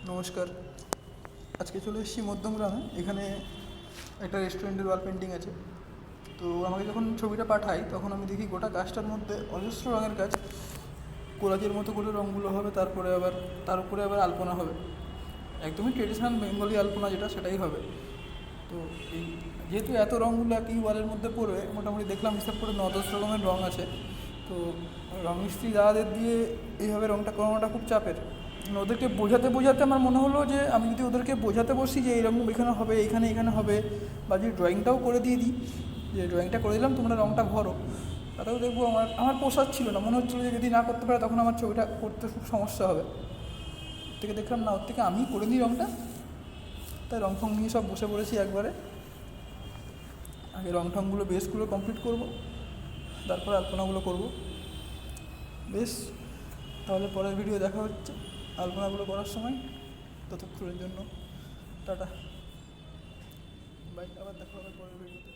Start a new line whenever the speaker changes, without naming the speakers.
নমস্কার। আজকে চলে এসেছি মধ্যমগ্রামে। এখানে একটা রেস্টুরেন্টের ওয়াল পেন্টিং আছে। তো আমাকে যখন ছবিটা পাঠাই তখন আমি দেখি গোটা কাজটার মধ্যে অজস্র রঙের কাজ, কোলাজের মতো করে রঙগুলো হবে, তারপরে আবার তার উপরে আবার আলপনা হবে, একদমই ট্রেডিশনাল বেঙ্গলি আলপনা যেটা সেটাই হবে। তো এই যেহেতু এত রঙগুলো একই ওয়ালের মধ্যে পড়বে, মোটামুটি দেখলাম হিসাব করে 9-10 রকমের রঙ আছে। তো রঙ মিস্ত্রি দাদাদের দিয়ে এইভাবে রঙটা করানোটা খুব চাপের। ওদেরকে বোঝাতে বোঝাতে আমার মনে হলো যে আমি যদি ওদেরকে বোঝাতে বসি যে এইরকম এখানে হবে, এখানে এখানে হবে, বা যদি ড্রয়িংটাও করে দিয়ে দিই, যে ড্রয়িংটা করে দিলাম তোমরা রঙটা ভরো, তাতেও দেখবো আমার আমার পোষাচ্ছিল না। মনে হচ্ছিলো যে যদি না করতে পারে তখন আমার ছবিটা করতে খুব সমস্যা হবে। ওর থেকে দেখলাম না, ওর থেকে আমি করে নিই রঙটা। তাই রং ফং নিয়ে সব বসে পড়েছি একবারে। আগে রং ঠংগুলো বেসগুলো কমপ্লিট করব, তারপর আলপনাগুলো করব। বেশ, তাহলে পরের ভিডিও দেখা হচ্ছে আলপনাগুলো করার সময়। ততক্ষণের জন্য টাটা, বাই। আবার দেখা হবে পরের ভিডিওতে।